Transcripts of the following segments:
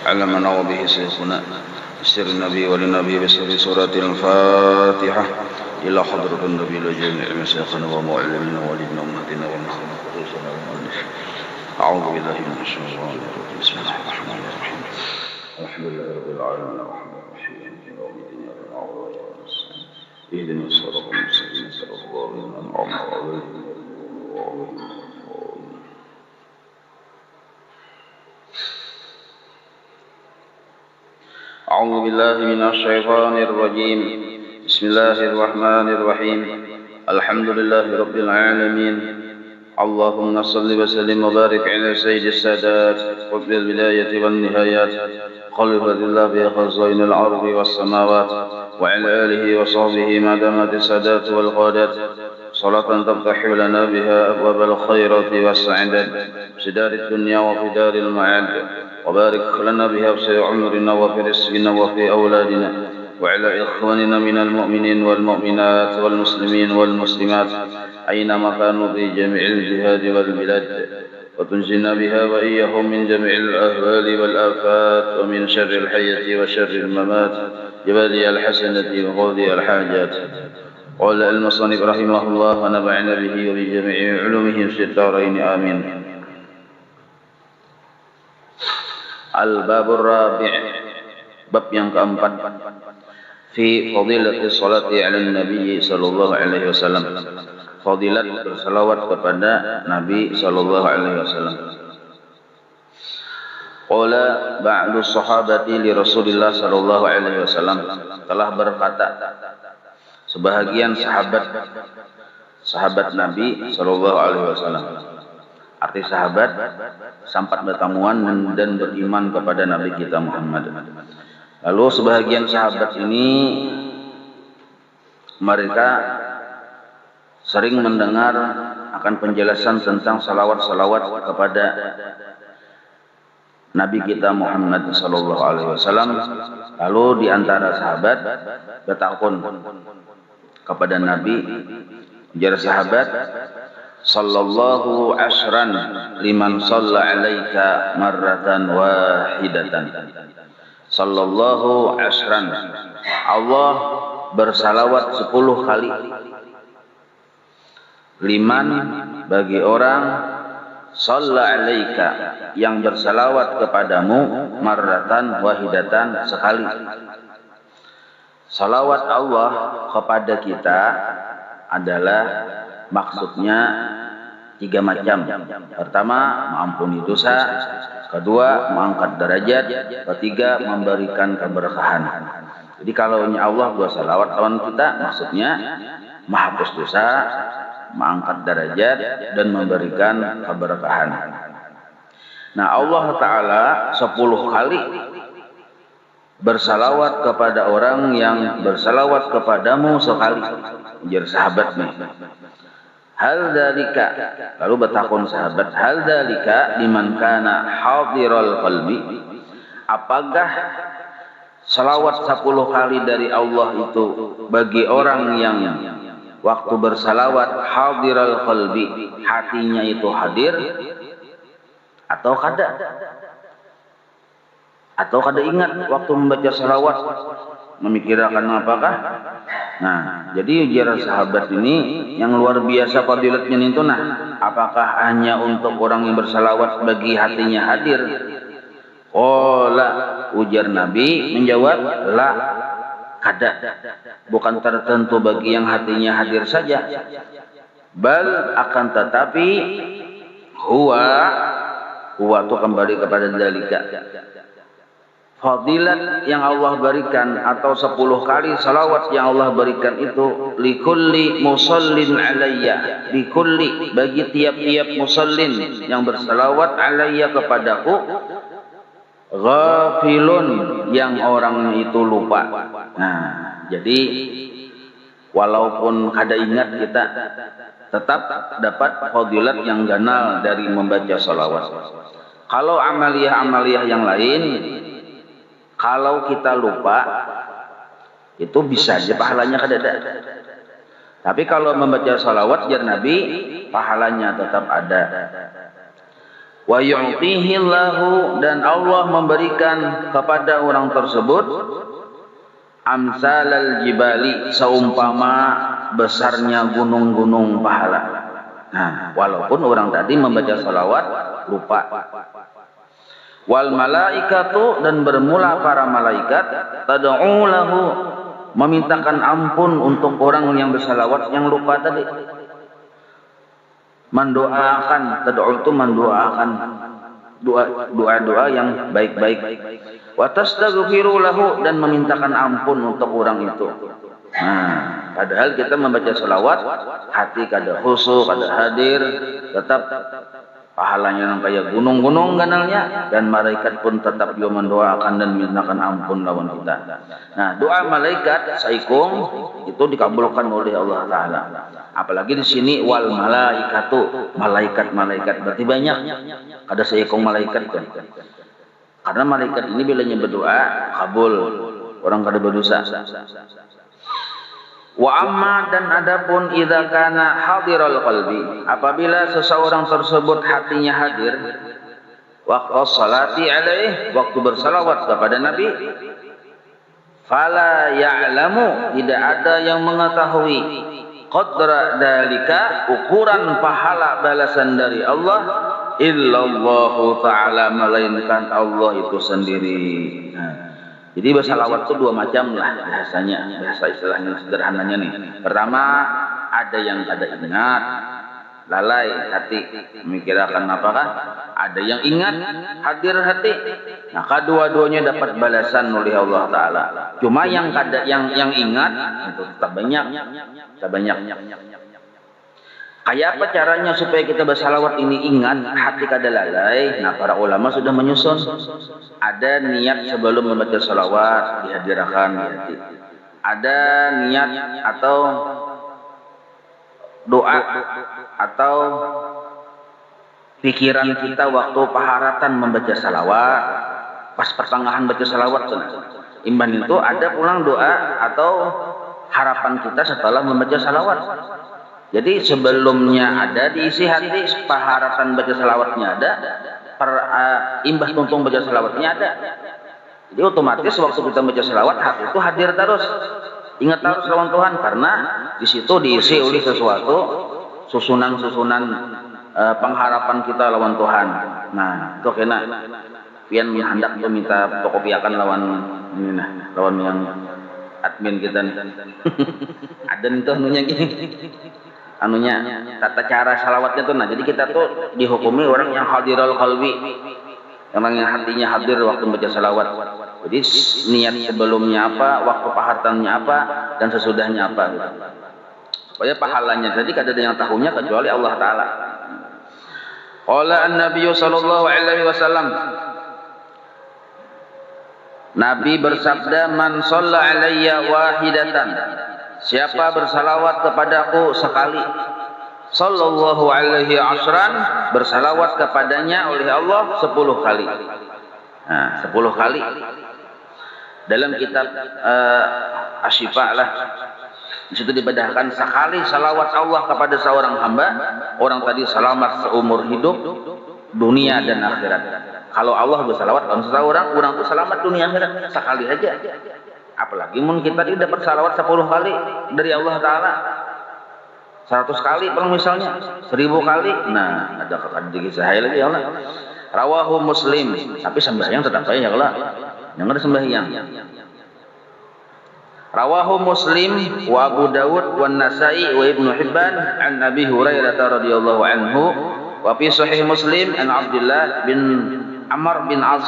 علمنا وبه شيخنا بسر النبي وللنبي بسر سورة الفاتحة إلى حضرة النبي لجميع مشايخنا ومعلمنا ووالدنا ومهدنا ومخلنا وقدوسنا ومؤلف. أعوذ بالله من الشيطان الرجيم. بسم الله الرحمن الرحيم. الحمد لله رب العالمين الرحمن الرحيم مالك يوم الدين إياك نعبد وإياك نستعين اهدنا الصراط المستقيم صراط الذين أنعمت عليهم أعوذ بالله من الشيطان الرجيم. بسم الله الرحمن الرحيم. الحمد لله رب العالمين. اللهم صل وسلم وبارك على سيد السادات قطب البداية والنهايات خليفة الله في خزائن الأرض والسماوات وعلى آله وصحبه ما دامت السادات والقادات صلاة تفتح لنا بها أبواب الخيرات والسعادة في دار الدنيا وفي دار المعاد، وبارك لنا بها في عمرنا وفي رزقنا وفي أولادنا وعلى إخواننا من المؤمنين والمؤمنات والمسلمين والمسلمات أينما كانوا في جميع الجهاد والبلاد، وتنجينا بها وإياهم من جميع الأهوال والآفات ومن شر الحياة وشر الممات جبالي الحسنة وقضي الحاجات. قال المصنف رحمه الله ونفعنا به وبجميع علومه في الدارين آمين. Al-babur rabi', bab yang keempat, fi fadilati salati ala nabi sallallahu alaihi wasallam, fadilat bersalawat kepada Nabi sallallahu alaihi wasallam. Qala ba'du sahabati li Rasulillah sallallahu alaihi wasallam, telah berkata sebahagian sahabat Nabi sallallahu alaihi wasallam. Arti sahabat sempat bertemuan dan beriman kepada Nabi kita Muhammad. Lalu sebahagian sahabat ini mereka sering mendengar akan penjelasan tentang salawat-salawat kepada Nabi kita Muhammad sallallahu alaihi wasallam. Lalu di antara sahabat bertakun kepada Nabi, jar sahabat, sallallahu ashran liman shalla alaika marratan wahidatan. Sallallahu ashran, Allah bersalawat 10 kali. Liman, bagi orang, shalla alaika, yang bersalawat kepadamu, marratan wahidatan, sekali. Salawat Allah kepada kita adalah maksudnya 3 macam. Pertama, mengampuni dosa. Kedua, mengangkat derajat. Ketiga, memberikan keberkahan. Jadi kalau Allah buat salawat lawan kita, maksudnya menghapus dosa, mengangkat derajat, dan memberikan keberkahan. Nah, Allah Ta'ala 10 kali bersalawat kepada orang yang bersalawat kepadamu sekali. Jar sahabat nih. Hal dalika, lalu bertakun sahabat, hal dalika liman kana hadiral qalbi, apakah salawat 10 kali dari Allah itu bagi orang yang waktu bersalawat hadiral qalbi, hatinya itu hadir, atau kada ingat waktu membaca salawat, memikirkan apakah? Nah, jadi ujar sahabat ini yang luar biasa fadilatnya itu, nah, apakah hanya untuk orang yang bersalawat bagi hatinya hadir? Qala, ujar Nabi menjawab, la, kada, bukan tertentu bagi yang hatinya hadir saja. Bal, akan tetapi, huwa itu kembali kepada dalika, fadilat yang Allah berikan atau 10 kali salawat yang Allah berikan itu likulli musallin alayya, likulli, bagi tiap-tiap musallin yang bersalawat alayya kepadaku, ghafilun, yang orang itu lupa. Nah, jadi walaupun kada ingat, kita tetap dapat fadilat yang ganal dari membaca salawat. Kalau amaliyah-amaliyah yang lain, kalau kita lupa, itu bisa aja pahalanya kada ada. Tapi kalau membaca salawat jar Nabi, pahalanya tetap ada. Wa yu'tihi Allahu, dan Allah memberikan kepada orang tersebut amsalal jibali, seumpama besarnya gunung-gunung pahala. Nah, walaupun orang tadi membaca salawat lupa. Wal malaikatu, dan bermula para malaikat tad'u lahu, memintakan ampun untuk orang yang bersalawat yang lupa tadi. Mendoakan, tad'u itu mendoakan doa-doa yang baik-baik. Wa tastaghfiru lahu, dan memintakan ampun untuk orang itu. Nah, padahal kita membaca selawat hati kada khusyuk, kada hadir, tetap pahalanya yang kayak gunung-gunung ganalnya, dan malaikat pun tetap juga mendoakan dan memintakan ampun lawan kita. Nah, doa malaikat saikung itu dikabulkan oleh Allah Taala. Apalagi di sini wal malaikatu, malaikat-malaikat berarti banyak. Ada saikung malaikat kan. Karena malaikat ini bilanya berdoa kabul, orang kada berdosa. Wa amma, dan adapun idza kana hadiral qalbi, apabila seseorang tersebut hatinya hadir, waqtu salati alaih, waktu bersalawat kepada Nabi, fala ya'lamu, tidak ada yang mengetahui qadra dalika, ukuran pahala balasan dari Allah, illallahu ta'ala, melainkan Allah itu sendiri. Nah, jadi bersalawat itu dua macam lah bahasanya, bahasa istilahnya sederhananya nih. Pertama, ada yang kada ingat, lalai hati, memikirkan apakah. Ada yang ingat, hadir hati. Nah, kedua-duanya dapat balasan oleh Allah Taala. Cuma yang kada, yang ingat itu tetap banyak, Kayak apa caranya supaya kita bersalawat ini ingat, hati kada lalai? Nah, para ulama sudah menyusun. Ada niat sebelum membaca salawat dihadirkan di hati. Ada niat atau doa atau pikiran kita waktu paharatan membaca salawat, pas pertengahan baca salawat. Imban itu ada pulang doa atau harapan kita setelah membaca salawat. Jadi sebelumnya ada diisi hati, paharatan baca salawatnya ada, imbas tuntung baca salawatnya ada. Jadi otomatis waktu kita baca salawat, hati itu hadir terus, ingat terus lawan Tuhan, karena di situ diisi oleh sesuatu susunan-susunan pengharapan kita lawan Tuhan. Nah, itu kena pian hendak meminta fotokopiakan lawan ini, nah, lawan yang admin kita nih. Ada itu anunya gini. Anunya tata cara salawatnya tuh. Nah, jadi kita tuh dihukumi orang yang hadirul qalbi, orang yang hatinya hadir waktu baca salawat. Jadi niat sebelumnya apa, waktu paharatannya apa, dan sesudahnya apa gitu. Supaya pahalanya tadi kada ada yang tahunya kecuali Allah Taala. Qala an-nabiy sallallahu alaihi wasallam, Nabi bersabda, man shalla alayya wahidatan, siapa bersalawat kepadaku sekali, sallallahu alaihi asran, bersalawat kepadanya oleh Allah 10 kali. Nah, 10 kali. Dalam kitab Asy-Syifa lah, di situ dibedahkan sekali salawat Allah kepada seorang hamba, orang tadi selamat seumur hidup, dunia dan akhirat. Kalau Allah bersalawat kepada seseorang, orang itu selamat dunia akhirat sekali aja. Apalagi mun kita ini dapat salawat 10 kali dari Allah Taala, 100 kali paling misalnya, 1000 kali. Nah, ada kisah lagi ya Allah. Rawahu Muslim, tapi sembahyang tetap saya ya Allah. Yang ada sembahyang. Rawahu Muslim wa Abu Dawud wa Nasa'i wa Ibnu Hibban an Abi Hurairah radhiyallahu anhu wa fi sahih Muslim an Abdullah bin Amr bin As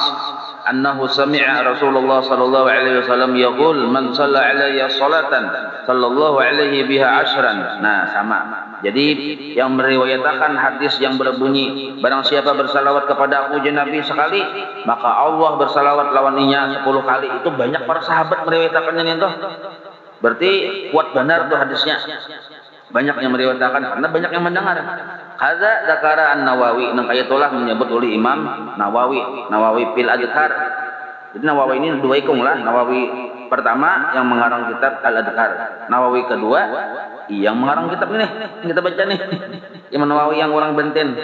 annahu sami'a Rasulullah sallallahu alaihi wasallam yaqul man shalla alayya salatan sallallahu alaihi biha ashran. Nah, sama. Jadi yang meriwayatkan hadis yang berbunyi barang siapa bersalawat kepada aku Nabi sekali, maka Allah bersalawat lawannya 10 kali. Itu banyak para sahabat meriwayatkannya itu. Berarti kuat benar tuh hadisnya. Banyak yang meriwayatkan karena banyak yang mendengar. Hadza dzakara An-Nawawi, nang ayatullah menyebut oleh Imam Nawawi fil Adhkar. Jadi Nawawi ini dua ikung lah. Nawawi pertama yang mengarang kitab Al-Adhkar, Nawawi kedua yang mengarang kitab ini kita baca nih. Imam Nawawi yang orang Benten.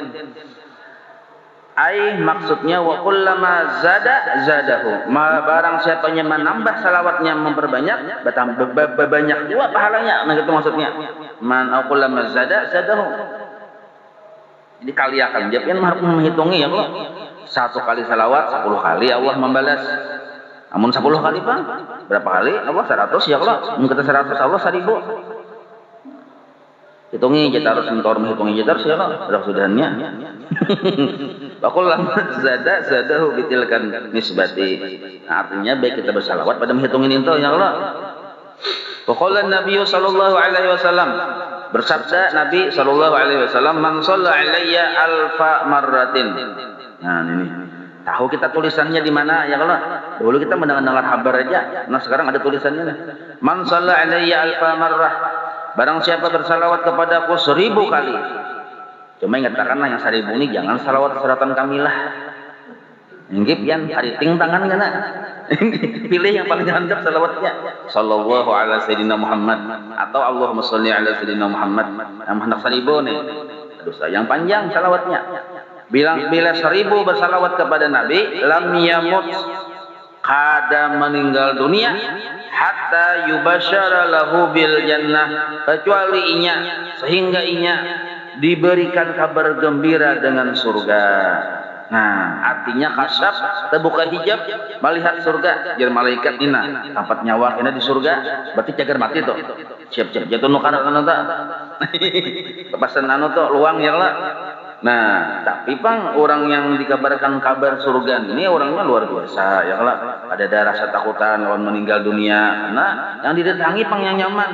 Maksudnya wa kullama zada zadahu. Barang siapanya menambah salawatnya, memperbanyak, banyak juga pahalanya. Nah itu maksudnya. Man kullama zada zadahu. Jadi kali akan dia kan menghitungi ya Allah. 1 kali salawat 10 kali Allah membalas. Namun 10 kali Bang, berapa kali? Allah 100 ya Allah. Mungkin 100 Allah 1000. Hitungi kita harus menghitungi kita harus ya Allah. Sudah-sudahannya. Wa lama zadahu bitilkan nisbati. Nah, artinya baik kita bersalawat pada menghitungin itu ya Allah. Wa qala Nabi sallallahu alaihi wasallam, bersabda Nabi sallallahu alaihi wasallam, man shalla alayya alfa marratin. Nah ini. Tahu kita tulisannya di mana ya Allah? Dulu kita mendengar kabar aja. Nah sekarang ada tulisannya nih. Man shalla alayya alfa marrah. Barang siapa bersalawat kepadaku 1000 kali. Cuma ingatkanlah yang 1000 ini jangan salawat suratan kamilah. Inggip yan hariting tangan kana. Pilih yang paling handap salawatnya. Sallallahu ala sayyidina Muhammad atau Allahumma sholli ala sayyidina Muhammad. Yang hendak 1000 nih. Aduh sayang panjang salawatnya. Bila 1000 bersalawat kepada Nabi, lam yamut, kada meninggal dunia hatta yubasyara lahu bil jannah, kecuali inya sehingga inya diberikan kabar gembira dengan surga. Nah artinya kasyaf, terbuka hijab melihat surga. Jadi malaikat ina tempat nyawa kena di surga, berarti cagar mati tuh siap-siap jatuh nukana kepasan anu tuh luang ya lah. Nah, tapi Bang, orang yang dikabarkan kabar surga ini orangnya luar biasa, ya kalau ada rasa takutan orang meninggal dunia, karena yang didatangi Bang yang nyaman.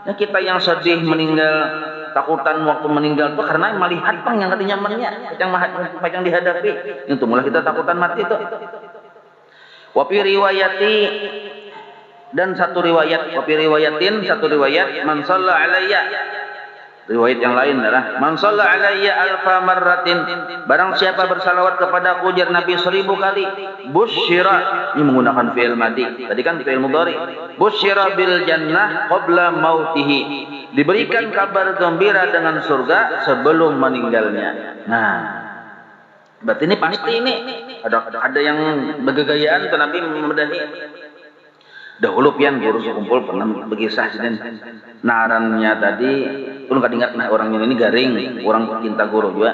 Ya, kita yang sedih meninggal, takutan waktu meninggal itu karena melihat Bang yang ada nyamannya, yang dihadapi. Itu mulai kita takutan mati itu. Wapi riwayati dan satu riwayat, wapi riwayatin satu riwayat, man shalla alayya. Riwayat yang lain adalah man shalla alayya alfa marratin, barang siapa bersalawat kepadaku jar Nabi 1000 kali, busyira, ini menggunakan fi'il madhi, tadi kan fi'il mudhari, busyira bil jannah qabla mautihi, diberikan kabar gembira dengan surga sebelum meninggalnya. Nah berarti ini pasti ini ada yang bergegayaan ke Nabi membedahi. Dahulu pian guru sekumpul pernah berkisah dan narannya tadi pun kadingat nah orangnya ini garing, orang cinta guru juga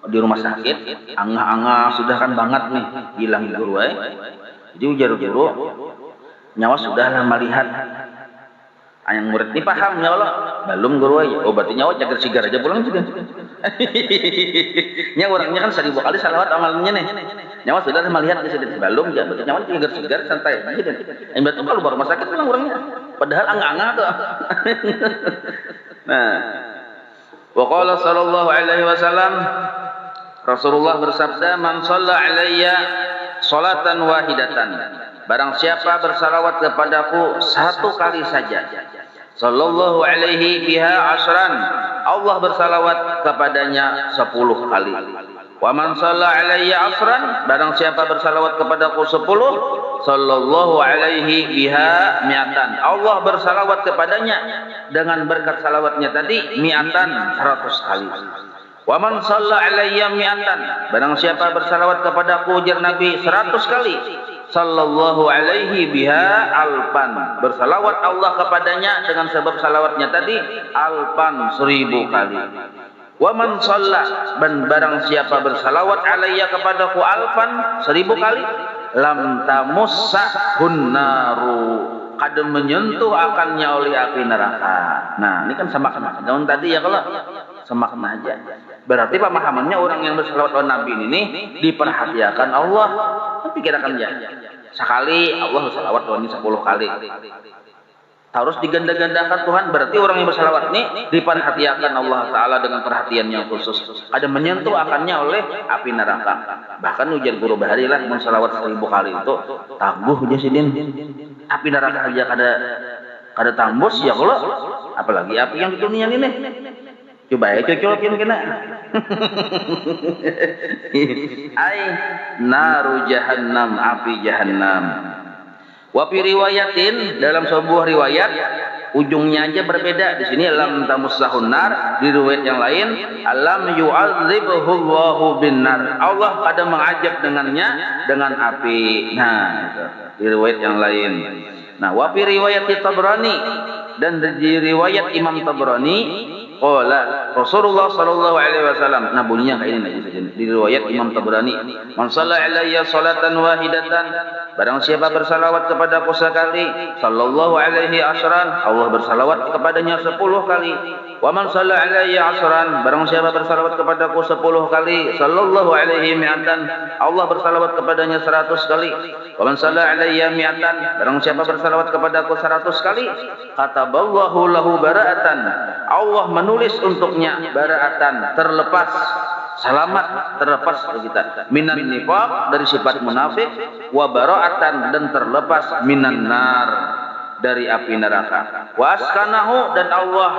di rumah sakit, angah-angah sudah kan banget nih hilang guru jadi ujar guru nyawa sudah lah melihat yang murid ini paham ya Allah belum guru oh berarti nyawa cager sigar aja pulang juga. Nya orangnya kan 1000 kali salawat amalnya nih. Nyawa sudah melihat di sini belum ya, berarti nyawa sigar santai aja kan. Yang betul kalau baru rumah sakit pulang orangnya. Padahal angga-angga tuh. Nah, wa qala sallallahu alaihi wasallam, Rasulullah bersabda, man shalla alayya salatan wahidatan, barang siapa bersalawat kepadaku 1 kali saja, sallallahu alaihi biha asran, Allah bersalawat kepadanya 10 kali. Wa man shalla alayya asran, barang siapa bersalawat kepadaku 10, sallallahu alaihi biha mi'atan, Allah bersalawat kepadanya dengan berkat salawatnya tadi mi'atan 100 kali. Wa man shalla alayya mi'atan, barang siapa bersalawat kepadaku jar Nabi 100 kali, sallallahu alaihi biha alpan, bersalawat Allah kepadanya dengan sebab salawatnya tadi alpan 1000 kali. Wa man shalla, dan barang siapa bersalawat alayya kepadaku alfan 1000 kali, lam tamussahun naru, kada menyentuh akannya oleh api neraka. Nah ini kan sama kena daun tadi ya, kalau sama kena aja berarti pemahamannya orang yang bersalawat kepada Nabi ini diperhatikan Allah. Tapi kirakan ya sekali Allah bersalawat ini 10 kali harus diganda-gandakan Tuhan, berarti orang yang bersalawat ini diperhatikan Allah Ta'ala dengan perhatian yang khusus, ada menyentuh akannya oleh api neraka. Bahkan ujar guru bahari lah bersalawat 1000 kali itu tangguh aja sidin, api neraka aja kada tambus ya kalau apalagi api yang di dunia ini. Coba ya cocolin kena. Ai naru jahannam, api jahannam. Wa fi riwayatin, dalam sebuah riwayat, ujungnya aja berbeda. Di sini lam tamussahun nar, di riwayat yang lain alam yu'adzibhu Allahu bin nar. Allah pada mengajab dengannya dengan api. Nah, itu di riwayat yang lain. Nah, wa fi riwayat Tabrani, dan di riwayat Imam Tabrani qala Rasulullah sallallahu alaihi wasallam. Nah, bunyinya kayak ini di riwayat Imam Tabrani, man shalla alayya salatan wahidatan, barang siapa bersalawat kepadaku sekali, sallallahu alaihi asyran, Allah bersalawat kepadanya 10 kali. Wa man shalla alayya asyran, barang siapa bersalawat kepadaku 10 kali, sallallahu alaihi mi'atan, Allah bersalawat kepadanya 100 kali. Wa man shalla alayya mi'atan, barang siapa bersalawat kepadaku 100 kali, kataballahu lahu bara'atan, Allah menulis untuknya bara'atan, terlepas, selamat, terlepas dari kita, minan nifaq, dari sifat munafik, wa bara'atan, dan terlepas minan nar, dari api neraka. Wa askanahu, dan Allah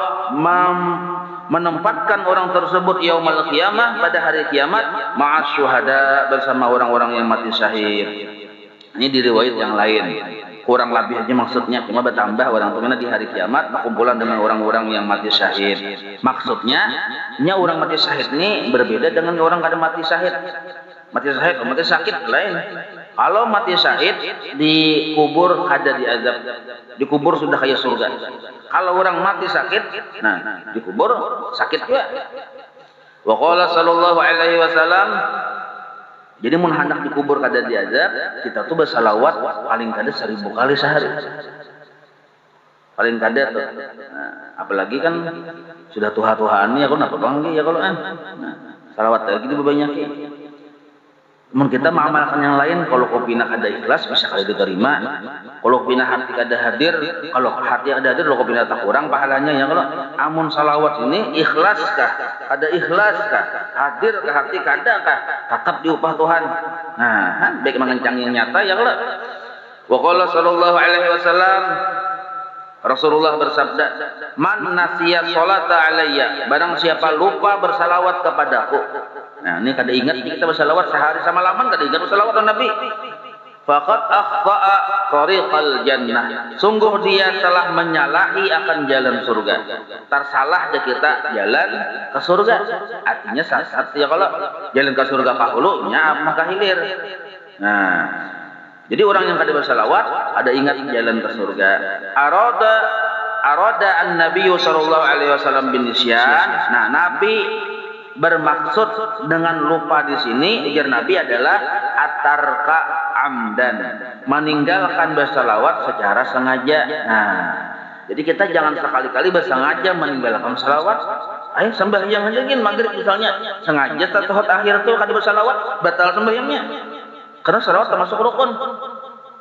menempatkan orang tersebut yaumal qiyamah, pada hari kiamat, ma'as syuhada, bersama orang-orang yang mati syahid. Ini di riwayat yang lain. Kurang lebih aja maksudnya, cuma bertambah orang tuanya di hari kiamat berkumpulan dengan orang-orang yang mati syahid. Maksudnya, orang mati syahid ini berbeda dengan orang kada mati syahid. Mati syahid, mati sakit lain. Kalau mati syahid dikubur kada diazab, dikubur sudah kayak surga. Kalau orang mati sakit, nah dikubur sakit juga. Wa qala sallallahu alaihi wasallam, jadi mun hendak dikubur kada diazab, kita tuh bersalawat paling kada 1000 kali sehari. Paling kada tuh. Nah, apalagi kan sudah tuha-tuhaan ya kalau apa panggil ya kalau kan. Nah, salawat lagi itu banyak. Mun kita mengamalkan yang lain, kalau kopina kada ikhlas bisa kali diterima. Kalau kopina hati kada hadir, kalau hati ada hadir, kalau kopina tak kurang pahalanya ya kalau. Amun salawat ini ikhlas kah? Ada ikhlas kah? Hadir ke hati kada kah? Tetap diupah Tuhan. Nah, baik mengencang yang nyata ya kalau. Wa qala sallallahu alaihi wasallam, Rasulullah bersabda, man nasiya sholata alayya, barang siapa lupa bersalawat kepadaku. Nah, ini kada ingat kita bersalawat sehari sama laman, kada ingat bersalawat ke Nabi. Faqad akhta'a tariqal jannah, sungguh dia telah menyalahi akan jalan surga. Tersalah aja kita jalan ke surga. Artinya saat ya kalau jalan ke surga kahulunya maka hilir. Nah, jadi orang yang kada bersalawat ada ingat jalan ke surga. Arada an-nabiy sallallahu alaihi wasallam bin nisyan. Nah, Nabi bermaksud dengan lupa di sini, ujar Nabi adalah atarka amdan, meninggalkan bersalawat secara sengaja. Nah, jadi kita jangan sekali-kali bersengaja meninggalkan salawat. Ayo sembahyang aja gini maghrib misalnya, sengaja tahiyat akhir tuh kada bersalawat, batal sembahyangnya. Karena salawat termasuk rukun.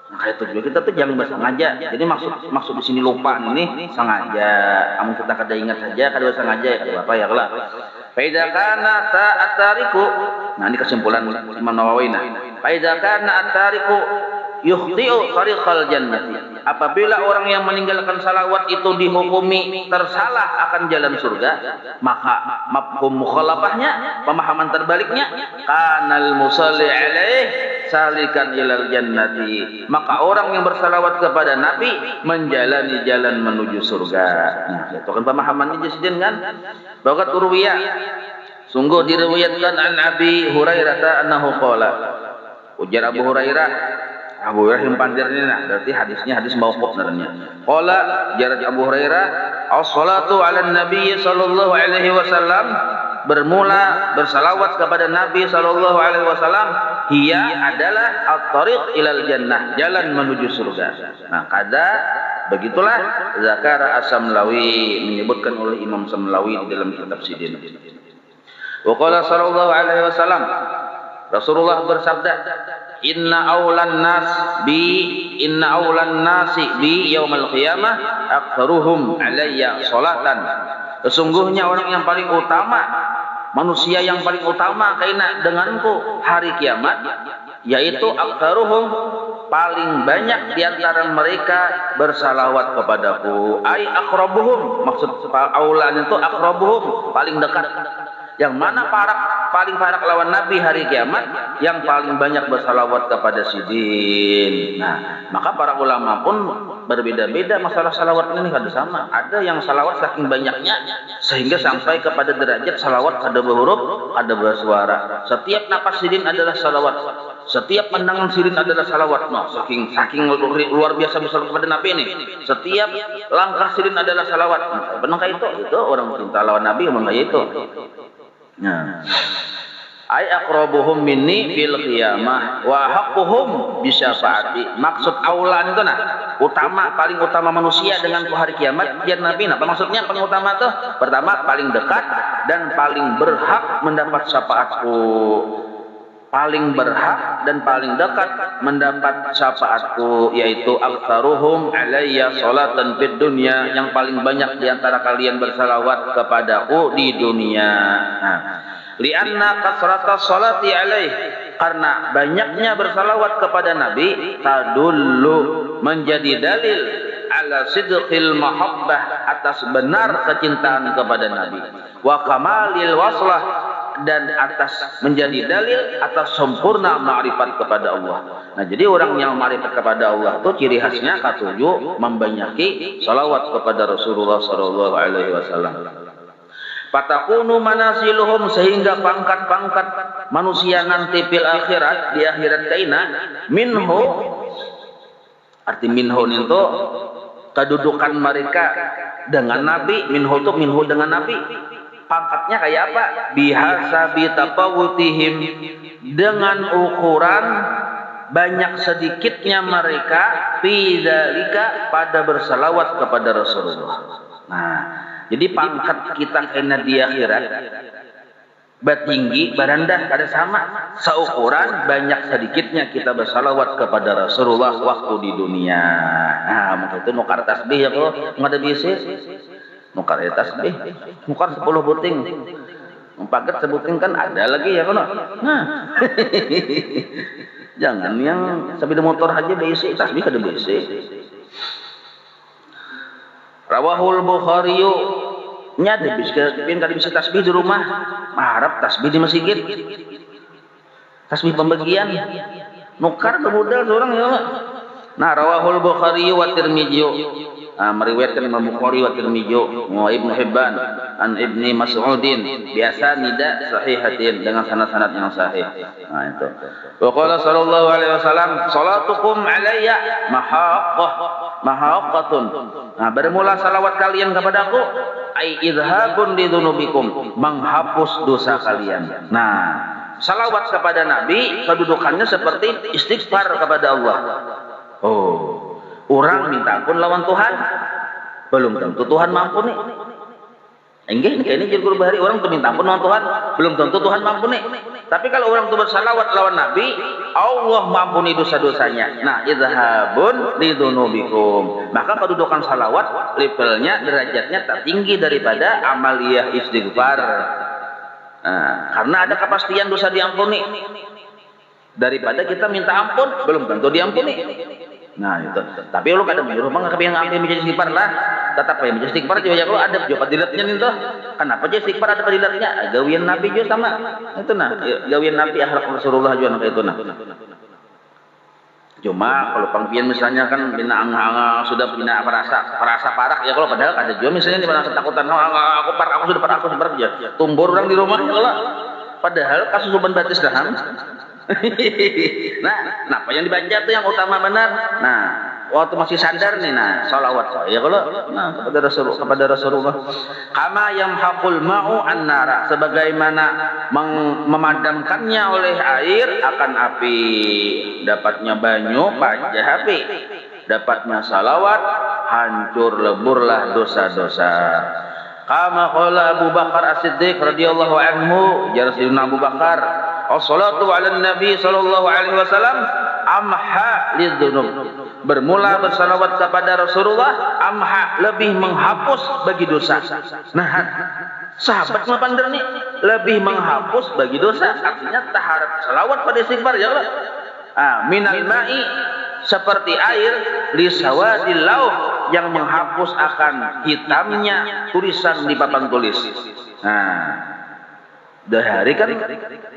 Nah, kayak itu juga kita tuh jangan bersengaja. Jadi maksud di sini lupa ini sengaja. Amun kita kada ingat saja, kada bersengaja ya kada apa ya lah. Faida kana ta'atariku. Nah, ini kesimpulan Imam Nawawi. Faida kana at-tariku yukhti'u tariqal jannati. Apabila orang yang meninggalkan salawat itu dihukumi tersalah akan jalan surga, maka mafhum mukhalafahnya, pemahaman terbaliknya, kanal musalli alaih salikan ilal jannati. Maka orang yang bersalawat kepada Nabi menjalani jalan menuju surga. Nah, itu kan pemahaman ini jadi kan. Bahwa urwiyah, sungguh diriwayatkan an Abi Hurairah annahu qala. Ujar Abu Hurairah yang pandirnya, berarti hadisnya hadis mauquf namanya. Qala jarat Abu Hurairah, as-salatu 'alan nabiy sallallahu alaihi wasallam, bermula bersalawat kepada Nabi sallallahu alaihi wasallam, hiya adalah at-tariq ilal jannah, jalan menuju surga. Nah, kada begitulah zakara as-Samlawi, menyebutkan oleh Imam Samlawi di dalam kitab Sidin. Wa qala sallallahu alaihi wasallam, Rasulullah bersabda, inna aulan nasi bi yaumal qiyamah aktsaruhum alayya salatan. Sesungguhnya orang yang paling utama, manusia yang paling utama kaina denganku hari kiamat, yaitu aktsaruhum, paling banyak di antara mereka bersalawat kepadaku. Ai aqrabuhum, maksud aulan itu aqrabuhum, paling dekat. Yang mana paling parah lawan Nabi hari kiamat yang paling banyak bersalawat kepada sidin. Nah, maka para ulama pun berbeda-beda masalah salawat ini, kada sama. Ada yang salawat saking banyaknya sehingga sampai kepada derajat salawat kada berhuruf, kada bersuara. Setiap napas sidin adalah salawat. Setiap pandangan sidin adalah salawat. No, saking luar biasa besar kepada Nabi ini. Setiap langkah sidin adalah salawat. Benar kayak itu orang cinta lawan Nabi memang kayak itu. Nah, ay aqrabuhum minni fil qiyamah wa haqquhum bi syafaati. Maksud aulan itu nah, paling utama manusia denganku hari kiamat biar Nabi. Apa maksudnya paling utama tuh? Pertama paling dekat dan paling berhak mendapat syafaatku. Paling berhak dan paling dekat mendapat syafaatku, yaitu aktsaruhum alayya salatan fid dunya, yang paling banyak di antara kalian bersalawat kepadaku di dunia. Nah, lianna kasrata salati alaih, karena banyaknya bersalawat kepada Nabi, tadullu, menjadi dalil ala sidqil mahabbah, atas benar kecintaan kepada Nabi, wa kamalil waslah, dan atas menjadi dalil atas sempurna ma'rifat kepada Allah. Nah, jadi orang yang ma'rifat kepada Allah itu ciri khasnya ketujuh membanyaki salawat kepada Rasulullah sallallahu alaihi wasallam. Patakunu manasiluhum, sehingga pangkat-pangkat manusia nanti fil akhirat, di akhirat kaina, minhu, arti minhu itu kedudukan mereka dengan Nabi. Minhu itu minhu dengan Nabi. Pangkatnya kayak apa? Bihasabi tafawutihim, dengan ukuran banyak sedikitnya mereka fidzalika, pada bersalawat kepada Rasulullah. Nah, jadi pangkat kita kena di akhirat batinggi barandah kada sama, seukuran banyak sedikitnya kita bersalawat kepada Rasulullah waktu di dunia. Nah, maka itu nukar tasbih ya kok ngada bisa. Nukar tasbih, nukar 10 buting, paket sebuting kan ada lagi ya kono. Nah, jangan yang sepeda motor aja basic, tasbih kada basic. Rawahul Bukhari, nya de bisa tasbih di rumah, harap tasbih di masjid, tasbih pembagian, nukar bermodal seorang ya. Nah, rawahul Bukhari wa Tirmidzi, meriwayatkan Imam Bukhari wa Tirmidzi wa Ibnu Hibban an Ibni Mas'udin biasa nida sahihatin, dengan sanad-sanad yang sahih. Nah, itu. Wa qala sallallahu alaihi wasallam, salatukum alayya mahaqqatun. Nah, bermula salawat kalian kepadaku ai idhabun lidzunubikum, menghapus dosa kalian. Nah, salawat kepada Nabi kedudukannya seperti istighfar kepada Allah. Oh, orang minta ampun lawan Tuhan, belum tentu Tuhan mampu nih. Enggak, ini jadi guru bahari, orang tuh minta ampun lawan Tuhan, belum tentu Tuhan mampu nih. Tapi kalau orang tuh bersalawat lawan Nabi, Allah mampuni dosa-dosanya. Nah, idhabun lidzunubikum, maka kedudukan salawat levelnya, derajatnya tertinggi daripada amaliyah istighfar. Nah, karena ada kepastian dosa diampuni. Daripada kita minta ampun, belum tentu diampuni. Nah, itu. Tapi lu kadang nyuruh bang kepengen ngambil menjadi istighfar lah. Tetap ya menjadi istighfar juga lu ada juga padilatnya nih tuh. Kenapa jadi istighfar ada padilatnya? Gawian Nabi juga sama. Itu nah, gawian Nabi akhlak Rasulullah juga kayak itu nah. Cuma kalau pangpian misalnya kan bina sudah bina perasa parah ya, kalau padahal ada juga misalnya di mana ketakutan, aku sudah parah ya. Tumbur orang di rumah ya, padahal kasus uban batis daham. Nah, apa yang dibaca tuh yang utama benar. Nah, waktu masih sadar nih, nah, salawat ya kalau nah kepada Rasulullah. Kama yamhaqul ma'u an-nara, sebagaimana memadamkannya oleh air akan api. Dapatnya banyu pajah api, dapatnya salawat hancur leburlah dosa-dosa. Kama qala Abu Bakar As-Siddiq radhiyallahu anhu, Sayyidina Abu Bakar, as-salatu 'ala nabi sallallahu alaihi wasallam amha lidzunub. Bermula bersalawat kepada Rasulullah amha, lebih menghapus bagi dosa. Nah, sahabat mapandar nih, lebih menghapus bagi dosa, artinya taharat salawat pada istighfar ya Allah. Minal ma'i, seperti air, li sawadil lauh, yang menghapus akan hitamnya tulisan di papan tulis. Nah, Hari kan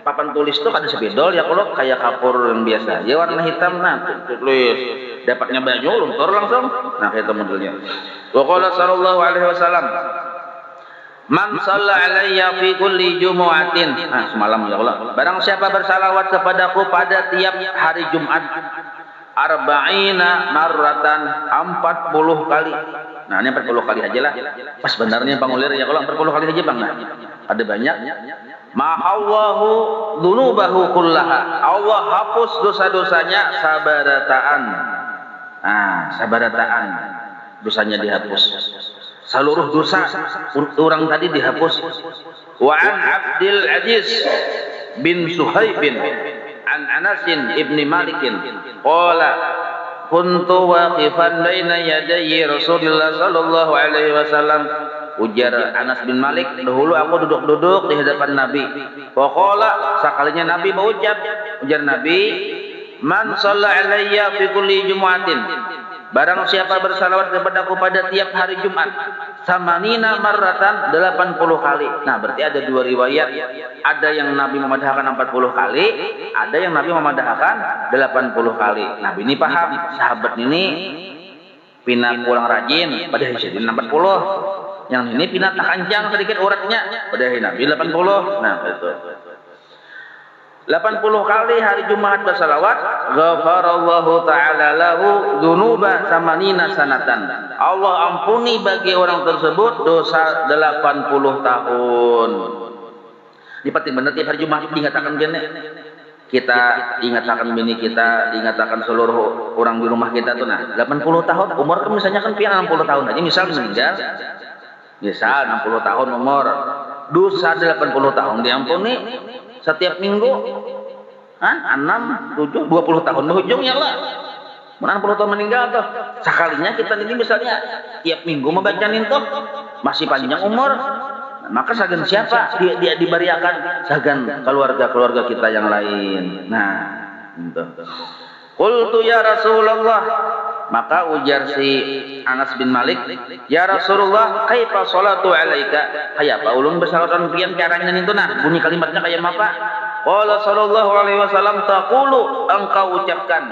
papan tulis tuh kada sepidol ya kalau kayak kapur yang biasa. Ya warna hitam tulis. Dapatnya baju luntur langsung. Nah itu modelnya. Wa qala sallallahu alaihi wasallam, man shalla alayya fi kulli jumu'atin. Nah, semalam ya Allah. Barang siapa bersalawat kepadaku pada tiap hari Jumat, arba'ina marratan, 40 kali. Nah, ini 40 kali aja lah. Pas benarnya Bang Ulir ya kalau 40 kali aja Bang. Nah, ada banyak. Ma'allahu dzunubahu kullaha. Allah hapus dosa-dosanya sabarataan. Nah, sabarataan. Dosanya dihapus. Seluruh dosa orang tadi dihapus. Wa an Abdul Aziz bin Suhaibin an Anasin ibni Malikin qala kuntu waqifan baina yadayyi Rasulullah sallallahu alaihi wasallam. Ujar Anas bin Malik, dahulu aku duduk-duduk di hadapan Nabi. Waqala, sekalinya Nabi berucap, ujar Nabi, man shalla alayya fi kulli jumu'atin. Barang siapa bersalawat kepadaku pada tiap hari Jumat, samanina marratan, 80 kali. Nah, berarti ada dua riwayat. Ada yang Nabi memadahkan 40 kali, ada yang Nabi memadahkan 80 kali. Nabi ini paham, sahabat ini pindah kurang rajin, pada hadirin 40. Yang ini pindah kencang sedikit uratnya, pada Nabi 80. Nah, itu. 80 kali hari Jumat bersalawat, ghafarallahu ta'ala lahu dzunuba samanina sanatan. Allah ampuni bagi orang tersebut dosa 80 tahun. Ini penting benar tiap hari Jumat diingatkan gini. Kita ingatkan bini kita, diingatkan seluruh orang di rumah kita tuh. Nah, 80 tahun umur kan misalnya kan pian 60 tahun aja misal meninggal. Misal 60 tahun umur, dosa 80 tahun diampuni setiap minggu. 6, 7, 20 tahun ujungnya lah. 60 tahun meninggal tuh. Sekalinya kita ini misalnya tiap minggu membacain tuh masih panjang umur. Nah, maka sagan siapa dia diberiakan sagan keluarga-keluarga kita yang lain. Nah, gitu. Qultu ya Rasulullah, maka ujar si Anas bin Malik, ya Rasulullah, kaifa salatu alaika? Kayak apa ulun bersalawat pian caranya itu nah, bunyi kalimatnya kayak apa? Qala sallallahu alaihi wasallam, taqulu, engkau ucapkan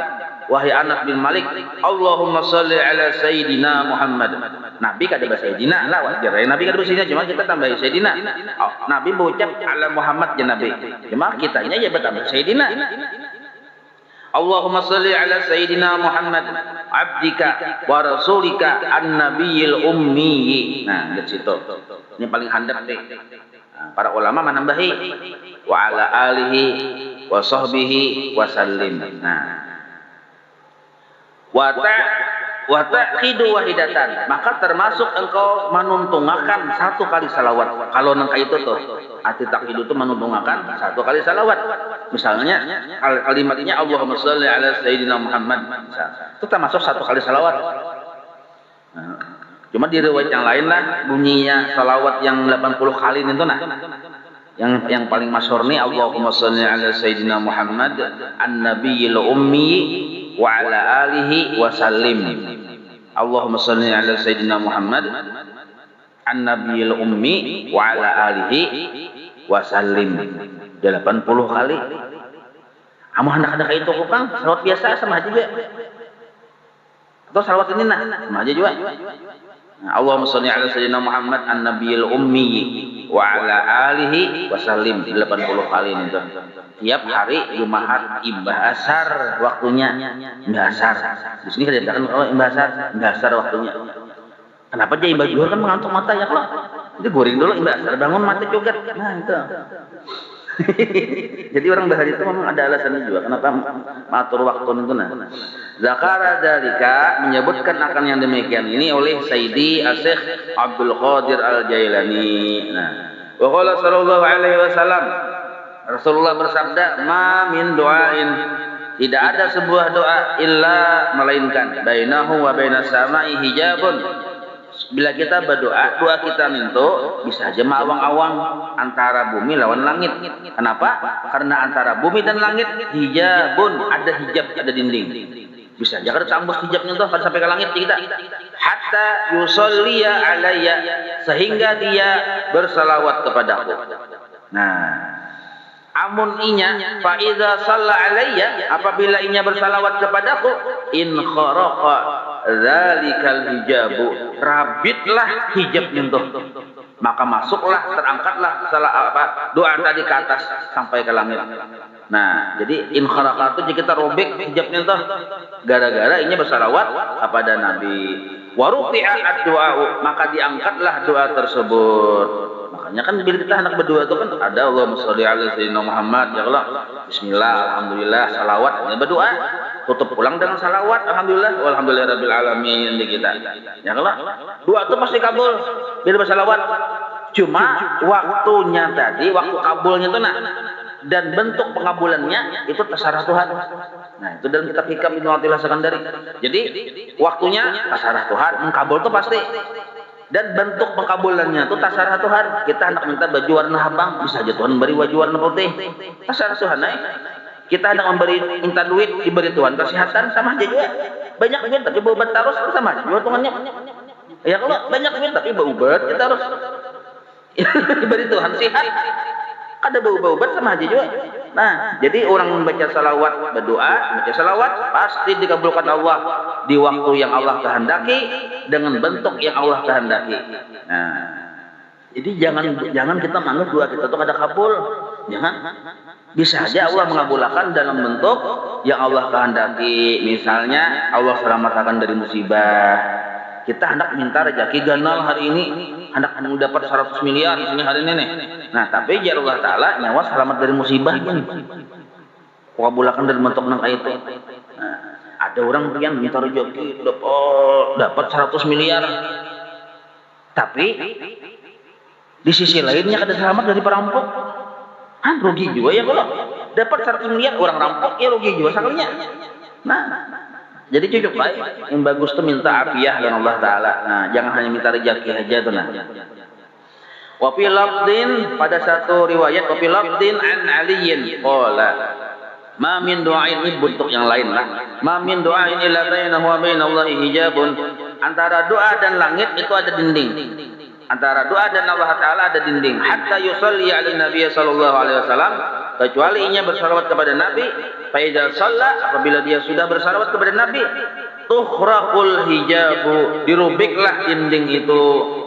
wahai Anas bin Malik, Allahumma shalli ala sayyidina Muhammad. Nabi kada bahasa sayyidina lah wajar. Nabi kada bahasa sayyidina, cuma kita tambah sayyidina. Nabi berucap ala Muhammad ya Nabi. Cuma kitanya ya bertambah sayyidina. Allahumma salli ala sayyidina Muhammad abdika wa rasulika an-nabiyil ummi. Nah, di situ. Ini paling handap deh. Nah, para ulama menambahi wa ala alihi wa sahbihi wa sallim. Nah. Wa taqidu wahidatan, maka termasuk engkau menuntungakan satu kali salawat. Kalau nangka itu tuh, arti taqidu itu menuntungakan satu kali salawat. Misalnya kalimatnya Allahumma shalli ala sayyidina Muhammad. Itu termasuk satu kali salawat. Nah, cuma di riwayat yang lain lah bunyinya salawat yang 80 kali itu nah. Yang paling masyhur nih Allahumma shalli ala sayyidina Muhammad an-nabiyil ummi wa ala alihi wa sallim. Allahumma shalli ala sayyidina Muhammad an-nabiyil ummi wa ala alihi wa sallim. 80 kali. Amu hendak-hendak itu Kang, salawat biasa sama aja juga. Atau salawat ini nah, sama aja juga. Nah, Allahumma shalli ala sayyidina Muhammad an-nabiyil ummi wa ala alihi wa sallim 80 kali itu. Tiap hari Jumat imbah asar waktunya. Imbah asar. Di sini kan dikatakan kalau imbah asar waktunya. Kenapa dia imbah zuhur kan mengantuk mata ya kalau? Itu goreng dulu imbah asar bangun mata joget. Nah, itu. Jadi orang bahari itu memang ada alasannya juga kenapa matur waktu itu nah. Zakara dalika menyebutkan akan yang demikian ini oleh Sayyidi Asy-Syaikh Abdul Qadir Al-Jailani. Nah, wa qala sallallahu alaihi wasallam, Rasulullah bersabda, "Ma min du'ain, tidak ada sebuah doa illa melainkan bainahu wa bainas sama'i hijabun." Bila kita berdoa, doa kita itu bisa aja mawang-awang antara bumi lawan langit. Kenapa? Karena antara bumi dan langit hijabun, ada hijab, ada dinding. Bisa aja kada tembus hijabnya tuh kada sampai ke langit kita. Hatta yusolliya alayya, sehingga dia bersalawat kepadaku. Nah, Amun inya fa idza shalla alayya, apabila inya bersalawat kepadaku, in kharaqa dzalikal hijabu, rabitlah hijab nyentuh, maka masuklah, terangkatlah doa tadi ke atas sampai ke langit. Nah, jadi in kharaqa itu kita robek hijabnya tuh gara-gara inya bersalawat kepada Nabi. Wa rufi'a ad-du'a, maka diangkatlah doa tersebut. Makanya kan bila kita hendak berdoa itu kan ada Allahumma sholli ala sayyidina Muhammad, ya Allah, bismillah, alhamdulillah, salawat, berdoa, tutup pulang dengan salawat, alhamdulillah, walhamdulillahirabbil alamin di kita. Ya Allah, doa itu pasti kabul bila bersalawat. Cuma waktunya tadi, waktu kabulnya itu dan bentuk pengabulannya itu terserah Tuhan. Nah, itu dalam kitab Hikam Ibnu Athilah Sekandari. Jadi waktunya terserah Tuhan, mengkabul itu pasti. Dan bentuk pengkabulannya itu terserah Tuhan. Kita hendak minta baju warna abang, bisa aja Tuhan beri baju warna putih. Terserah Tuhan. Kita hendak minta duit, diberi Tuhan kesehatan, sama aja juga. Banyak duit tapi berobat terus, sama aja hitungannya. Ya kalau banyak duit tapi berobat kita harus diberi Tuhan sehat. Ada bau-baubat sama aja juga. Nah, jadi orang membaca salawat, berdoa, membaca salawat pasti dikabulkan Allah di waktu yang Allah kehendaki dengan bentuk yang Allah kehendaki. Nah, jadi jangan kita menganggap doa kita itu ada kabul. Jangan. Bisa aja Allah mengabulkan dalam bentuk yang Allah kehendaki. Misalnya Allah selamatkan dari musibah. Kita hendak minta rezeki ganal hari ini, hendak dapat 100 miliar ini hari ini nih. Nah, tapi ya Allah Ta'ala nyawa selamat dari musibah ini. Kabulkan dalam bentuk nang itu. Nah, ada orang yang minta rezeki dapat 100 miliar. Tapi di sisi lainnya ada selamat dari perampok. Rugi juga ya kalau dapat 100 miliar orang rampok ya rugi juga sekalinya. Nah, jadi cukup baik. Yang bagus tuh minta afiah dan Allah Ta'ala. Nah, jangan hanya minta rezeki aja tuh. Nah. Wa fi lafdin, pada satu riwayat, wa fi lafdin an aliyin qala, ma min du'ain, ini bentuk yang lain lah. Ma min du'ain illa bainahu wa bainallahi hijabun. Antara doa dan langit itu ada dinding. Antara doa dan Allah Ta'ala ada dinding. Hatta yusalli ala Nabi sallallahu alaihi wasallam, kecuali inya bersalawat kepada Nabi. Fa idza shalla, apabila dia sudah bersalawat kepada Nabi, tukhraqul hijabu, dirubiklah dinding itu,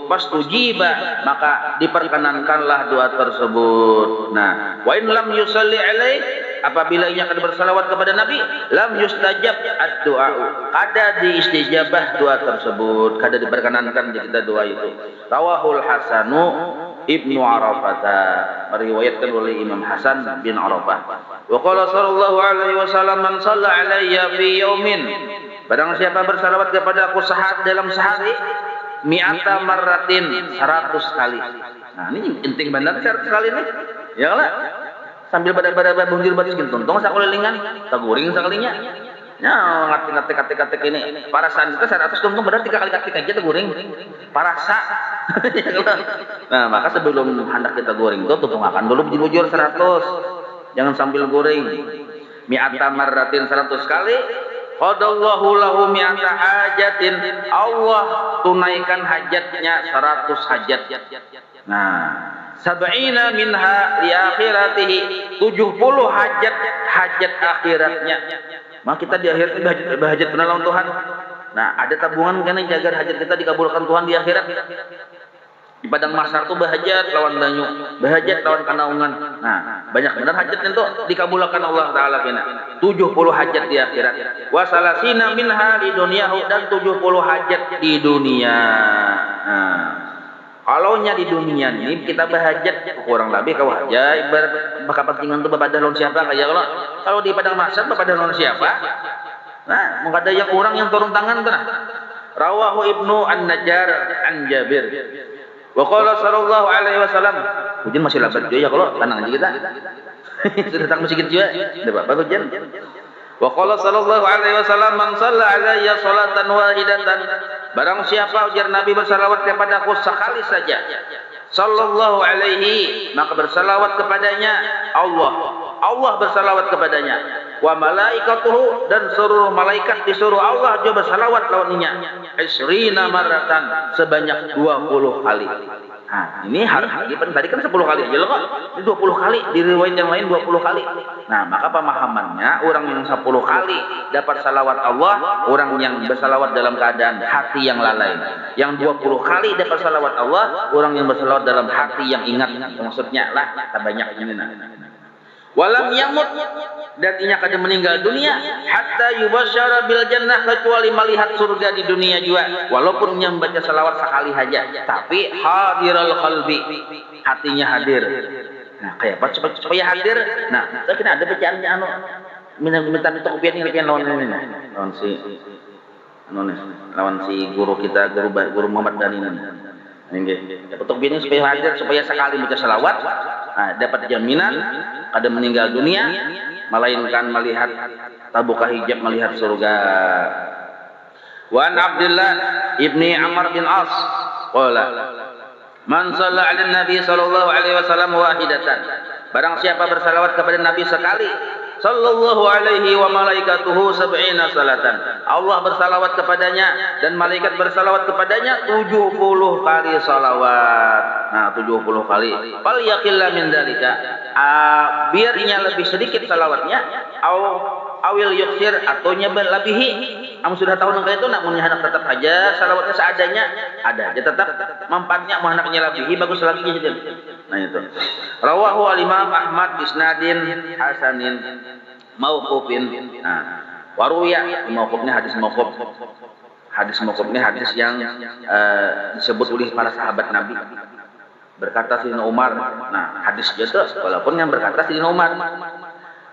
fastujiba, maka diperkenankanlah doa tersebut. Nah, wa in lam yusalli alaih, apabila ia akan bersalawat kepada Nabi, lam yustajab ad-du'a, kada diistijabah doa tersebut, kada diperkenankan kita doa itu. Rawahul Hasanu Ibnu Arafata, meriwayatkan oleh Imam Hasan bin Arafah. Wa qala sallallahu alaihi wasallam, man shalla alayya fi yaumin, barang siapa bersalawat kepada aku dalam sehari, mi'ata marratin, 100 kali. Nah, ini penting benar 100 kali nih. Ya lah. Sambil pada bunjir baris tuntung sakolilingan, taguring sakalinya. Ya, ngerti ini. Parasan itu 100 tuntung benar 3 kali ketik aja taguring. Parasa. Nah, maka sebelum hendak kita goreng itu tunggakan dulu bujur 100. Jangan sambil goreng. Mi'ata marratin 100 kali. Qadallahu lahu mi'ata hajatin. Allah tunaikan hajatnya 100 hajat. Nah, sab'ina minha li akhiratihi, 70 hajat akhiratnya. Maka kita di akhirat berhajat benar lawan Tuhan. Nah, ada tabungan kan jaga hajat kita dikabulkan Tuhan di akhirat. Di padang mahsyar tuh bahajat lawan banyu, bahajat lawan kanaungan. Nah, banyak benar hajat itu dikabulkan Allah Ta'ala kena. 70 hajat di akhirat. Wa salasina minha di duniahu, dan 70 hajat di dunia. Nah, kalau nya di dunia ini kita bahajat kurang lebih kau aja ibarat kepentingan tuh bapak lawan siapa kayak kalau di padang mahsyar bapak lawan siapa. Nah, mengada yang orang yang turun tangan tuh. Rawahu Ibnu An-Najjar an Jabir. Wa qala sallallahu alaihi wasallam, hujan masih labat juga ya kalau tenang aja kita. Sudah datang masjid juga. Ada apa hujan? Wa qala sallallahu alaihi wasallam, man shalla alayya salatan wahidatan, barang siapa ujar Nabi bersalawat kepadaku sekali saja, sallallahu alaihi, maka bersalawat kepadanya Allah bersalawat kepadanya. wa malaikatuhu, dan seluruh malaikat disuruh Allah juga bersalawat lawannya isrina maratan, sebanyak 20 kali. Nah, ini hari tadi kan 10 kali aja loh kok. Ini 20 kali, di riwayat yang lain 20 kali. Nah, maka pemahamannya orang yang 10 kali dapat salawat Allah, orang yang bersalawat dalam keadaan hati yang lalai. Yang 20 kali dapat salawat Allah, orang yang bersalawat dalam hati yang ingat. Maksudnya lah, banyak ini. Walam yamut, dan inya kada meninggal dunia hatta yubasyara bil jannah, kecuali melihat surga di dunia juga, walaupun inya membaca salawat sekali saja, tapi hadiral qalbi, hatinya hadir. Nah, kayak apa supaya hadir? Nah, saya kena ada bacaannya anu minta kopian ini lawan ini, lawan si guru kita, guru Muhammad Dani ini. Nggih. Untuk bini supaya hadir, supaya sekali baca salawat, nah, dapat jaminan kada meninggal dunia, melainkan melihat tabuka hijab, melihat surga. Wa an Abdullah ibni Amr bin As qala man shalla 'ala nabi sallallahu alaihi wasallam wahidatan, barang siapa bersalawat kepada Nabi sekali, sallallahu alaihi wa malaikatuhu sab'ina salatan, Allah bersalawat kepadanya dan malaikat bersalawat kepadanya 70 kali salawat. Nah, 70 kali. Fal yaqilla min dalika, biar inya lebih sedikit salawatnya, awil yuksir, atau nya berlebihi. Kamu sudah tahu nang itu, namun hendak tetap aja salawatnya seadanya, ada aja tetap manfaatnya, mau hendaknya lebihi bagus lagi gitu. Nah itu. Rawahu al-Imam Ahmad bisnadin hasanin mauqufin. Nah, waruya mauqufnya hadis mauquf. Hadis mauqufnya hadis yang disebut oleh para sahabat Nabi. Berkata Sayyidina Umar. Nah, hadis itu walaupun yang berkata Sayyidina Umar.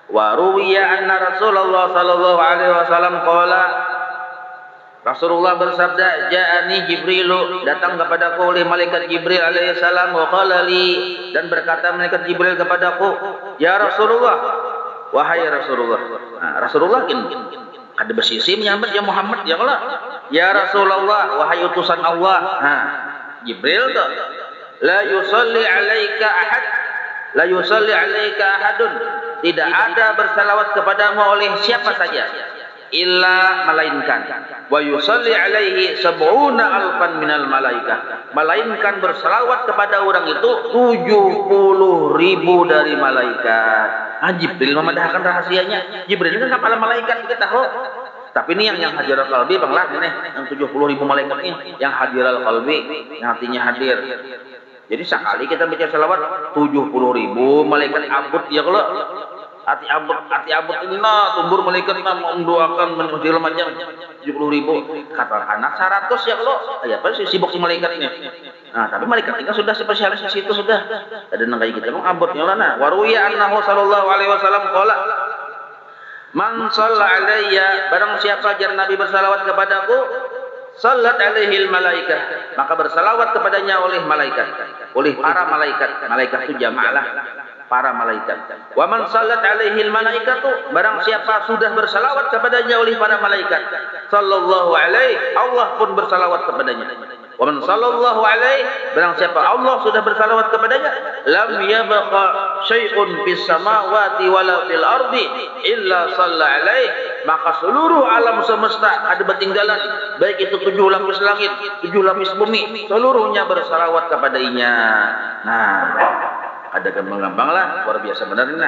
Waruya anna Rasulullah sallallahu alaihi wasallam qala, Rasulullah bersabda, ja'ani Jibrilu, datang kepadaku oleh malaikat Jibril alaihi salam, wa qala li, dan berkata malaikat Jibril kepadaku, ya Rasulullah, wahai Rasulullah. Nah, Rasulullah kada bersisi menyambat ya Muhammad ya Allah. Ya Rasulullah, wahai utusan Allah. Nah, Jibril tuh, la yusalli alaika ahad, la yusalli alaika ahadun, tidak ada bersalawat kepadamu oleh siapa saja, illa melainkan wa yusalli alaihi sab'una alfan minal malaikah, melainkan bersalawat kepada orang itu 70.000 dari malaikat. Jibril memadahkan rahasianya. Jibril kan kepala malaikat, kita tahu. Tapi ini yang hadiral qalbi banglah ini, yang 70.000 malaikat ini yang hadiral qalbi, yang hatinya hadir. Jadi sekali kita baca salawat 70.000 malaikat abud ya kalau hati abut ini nah tumbur malaikat mau mendoakan menjadi macam 70.000, kata anak 100 ya kalau ya apa sih sibuk si malaikat ini. Nah, tapi malaikat ini sudah spesialis di situ sudah. Ada nang kayak kita mah abotnya lah. Nah, waruya annahu sallallahu alaihi wasallam qala man shalla alayya, barang siapa jar Nabi bersalawat kepadaku, sallat alaihil malaikah, maka bersalawat kepadanya oleh malaikat, oleh para malaikat. Malaikat itu jamaah para malaikat. Wa man sallat alaihil malaikatu, barang siapa sudah bersalawat kepadanya oleh para malaikat, sallallahu alaihi, Allah pun bersalawat kepadanya. Wa man sallallahu alaihi, barang siapa Allah sudah bersalawat kepadanya, lam yabqa syai'un fis samawati wala fil ardi illa salla alaihi, maka seluruh alam semesta ada bertinggalan, baik itu 7 lapis langit, 7 lapis bumi, seluruhnya bersalawat kepadanya. Nah, ada gampang-gampang lah, luar biasa benar ini.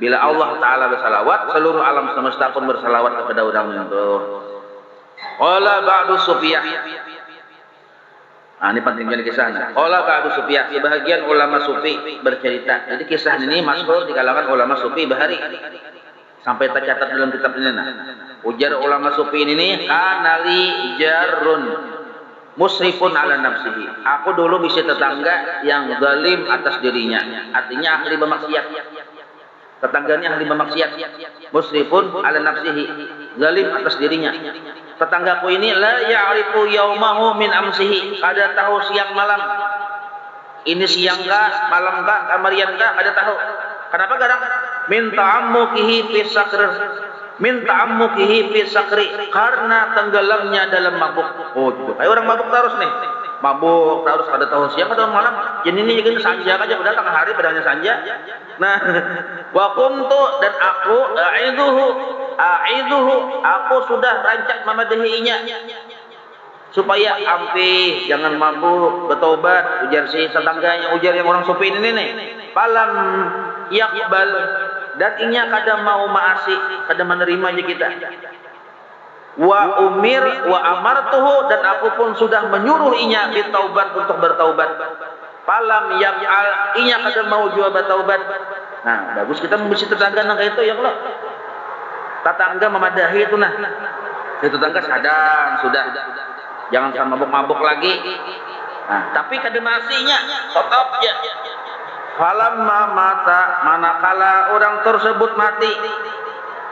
Bila Allah Ta'ala bersalawat, seluruh alam semesta pun bersalawat kepada orang itu. Qala ba'du sufiyah. Nah, ini pentingnya kisahnya. Qala ba'du sufiyah, sebahagian ulama sufi bercerita. Jadi kisah ini masyhur di kalangan ulama sufi bahari. Sampai tercatat dalam kitab ini. Nah, ujar ulama sufi ini, kanali jarun musrifun ala nafsihi. Aku dulu bisa tetangga yang zalim atas dirinya. Artinya ahli bermaksiat. Tetangganya ahli bermaksiat. Musrifun ala nafsihi, zalim atas dirinya. Tetanggaku ini la ya'rifu yaumahu min amsihi, kada tahu siang malam. Ini siang kah, malam kah, kamarian kah, kada tahu. Kenapa kadang minta ammukihi fi sakr, minta ammukihi fi sakri, karena tenggelamnya dalam mabuk. Oh, gitu. Kayak orang mabuk terus nih. mabuk terus pada tahun siang pada malam. Jadi ini kan sanja aja padahal tengah hari padahal sanja. Nah, wa kuntu dan aku aiduhu aku sudah rancak memadahinya supaya ampih, jangan mabuk, bertobat. Ujar si tetangganya, ujar yang orang sufi ini nih. Palam yakbal, dan inya kada mau maasi, kada menerimanya kita. Wa amartuhu, dan aku pun sudah menyuruh inya bitaubat, untuk bertaubat. Palam yakal, inya kada mau jua bertaubat. Nah, bagus kita membisi tetangga nang itu ya kalau tetangga memadahi itu nah. Si tetangga sadar sudah. Jangan sampai mabuk-mabuk lagi. Nah, tapi kada masinya tetap ya. Falamma mata, manakala orang tersebut mati,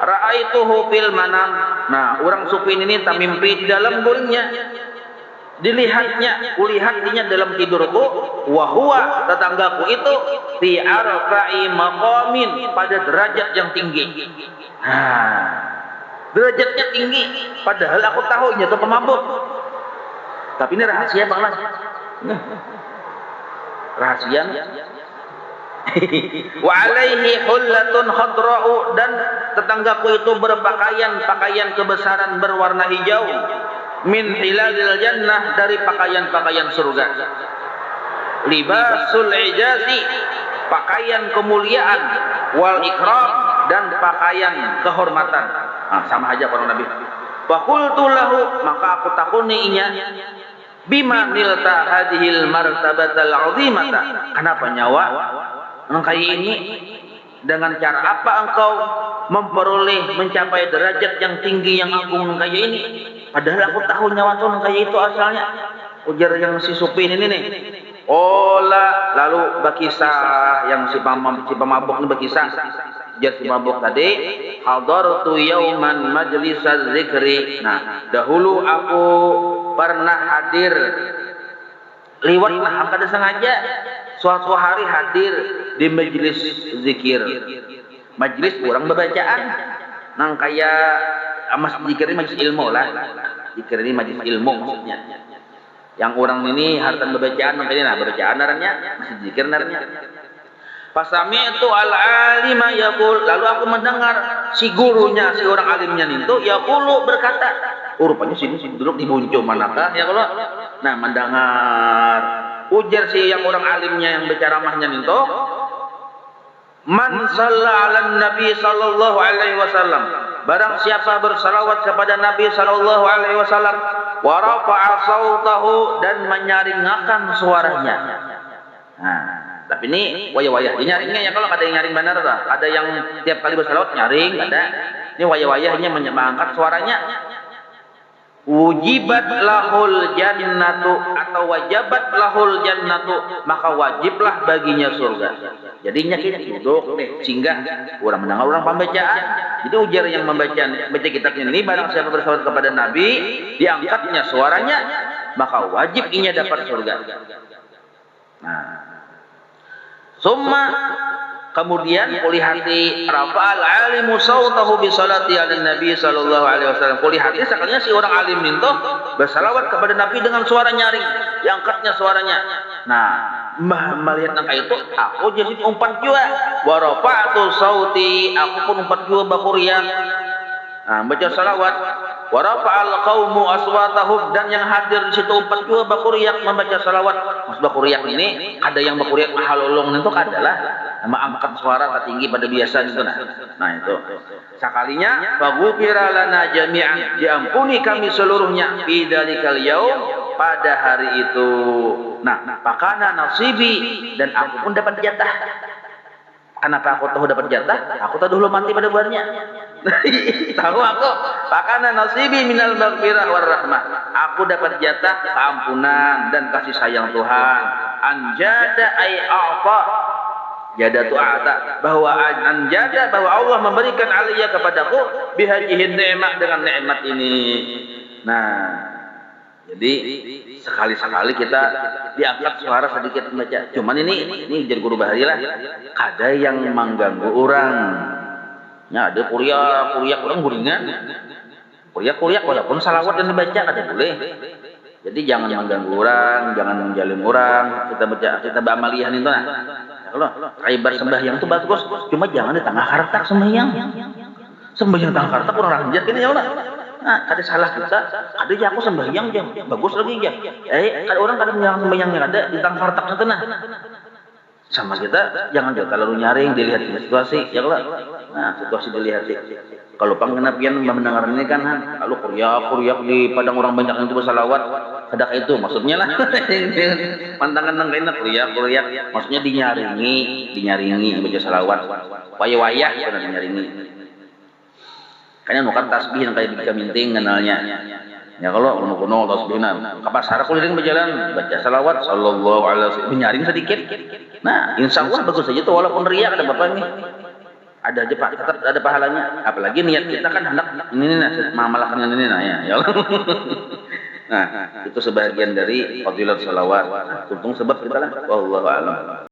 ra'aituhu fil manam. Nah, orang supin ini tak mimpi di dalam guringnya. Dilihatnya, kulihat dinya dalam tidurku, wa huwa, tetanggaku itu fi arfa'i maqamin, pada derajat yang tinggi. Nah, derajatnya tinggi, padahal aku tahu nya itu pemabuk. Tapi ini rahasia Bang Las. Rahasia. Wa alaihi hullatun khadra'u, dan tetanggaku itu pakaian kebesaran berwarna hijau, min hilalil jannah, dari pakaian surga. Libasul ijazi, pakaian kemuliaan, wal ikram, dan pakaian kehormatan. Nah, sama aja para Nabi. Wa qultu lahu, maka aku takuni inya, bima nilta hadhil martabatal azimata, kenapa nyawa engkau ini, dengan cara apa engkau memperoleh mencapai derajat yang tinggi yang agung engkau ini, padahal aku tahu nyawa tuh engkau itu asalnya. Ujar yang si supin ini nih. Ola, lalu berkisah yang si pemabuk ini berkisah. Ujar si mabuk tadi, hadartu yauman majlisaz zikri. Nah, dahulu aku pernah hadir, liwat lah, kada sengaja suatu hari hadir di majelis zikir. Majelis orang berbacaan nang kaya mas zikir ini majelis ilmu lah. Zikir ini majelis ilmu maksudnya. Yang orang ini hartan berbacaan makanya nah berbacaan naranya, masih zikir naranya. Pasami itu al-alima yaqul, lalu aku mendengar si gurunya, si orang alimnya itu yaqulu berkata, rupanya sini duduk di buncung manakah ya kalau. Nah, mendengar ujar si yang orang alimnya yang berceramahnya itu, man shalla 'alan nabi sallallahu alaihi wasallam, barang siapa bersalawat kepada Nabi sallallahu alaihi wasallam, wa rafa'a sautahu, dan menyaringakan suaranya. Nah, tapi ini wayah-wayah nyaringnya ya, kalau ada yang nyaring benar tak? Ada yang tiap kali bersalawat nyaring, ada. Ini wayah-wayahnya mengangkat suaranya. Wujibat lahul jannatu, atau wajabat lahul jannatu, maka wajiblah baginya surga. Jadinya kita duduk deh, singgah orang mendengar orang pembacaan. Jadi ujar yang baca kitabnya ini, barang siapa bersalawat kepada Nabi, diangkatnya suaranya, maka wajib inya dapat surga. Nah, summa kemudian kulihati rafa'al alimu sautahu bi salati ala nabi sallallahu alaihi wasallam. Kulihati sekalinya si orang alim itu bersalawat kepada Nabi dengan suara nyaring, diangkatnya suaranya. Nah, melihat angka itu, aku jadi umpat juga. Wa rafa'tu sauti, aku pun umpat juga bakurian. Nah, baca salawat. Wa rafa'al qaumu aswatahum, dan yang hadir di situ umpat juga bakuriak membaca salawat. Mas bakuriak ini ada yang bakuriak mahalolong itu adalah angkat suara tertinggi pada biasa itu nah itu sekalinya faghfira lana jami'an, diampuni kami seluruhnya fi dzalikal yaum, pada hari itu. Nah, pakana nasibi, dan aku pun dapat jatah. Kenapa aku tahu dapat jatah? Aku tahu dulu mati pada buarnya. Tahu aku, pakana nasibi minal maghfirah war rahmah. Aku dapat jatah keampunan dan kasih sayang Tuhan. Anjada ai a'ta, jada tu'ata, bahwa anjada, bahwa Allah memberikan aliyah kepadaku bihajihin ni'mah, dengan nikmat ini. Nah, jadi sekali-sekali kita diangkat suara sedikit membaca. Cuman ini jadi guru bahari lah. Ada yang mengganggu orang. Ya, ada kuliah orang guringan. Kuliah walaupun salawat yang dibaca ada boleh. Jadi jangan mengganggu orang, jangan menjalim orang. Kita beramaliyah itu nah. Kalau kaibar sembahyang itu bagus, cuma jangan di tengah harta sembahyang. Sembahyang tengah harta kurang rajin ini ya Allah. Nah, ada salah kita, ada ya aku sembahyang jam, bagus lagi ya. Ada orang kadang yang sembahyangnya ada di tengah harta itu nah. Sama kita jangan juga kalau nyaring dilihat situasi ya Allah. Nah, situasi dilihat. Kalau panggenapian mendengar ini kan kalau kuryak di padang orang banyak yang itu bersalawat, sedekah itu maksudnya lah. Pantangan nang kena kuryak maksudnya dinyaringi baca salawat. Wayah benar dinyaringi. Kayaknya nukan tasbih yang kayak di minting kenalnya. Ya kalau kuno tasbihna kapan sara kuliring berjalan baca salawat sallallahu alaihi wasallam nyaring sedikit. Nah, insyaallah bagus saja tuh walaupun riya ada bapak nih. Ada aja Pak, tetap ada pahalanya. Apalagi niat kita kan hendak ini mamalahkan ini nah ya. Nah, itu sebagian dari fadilat salawat. Tuntung sebab kita lah wallahu a'lam.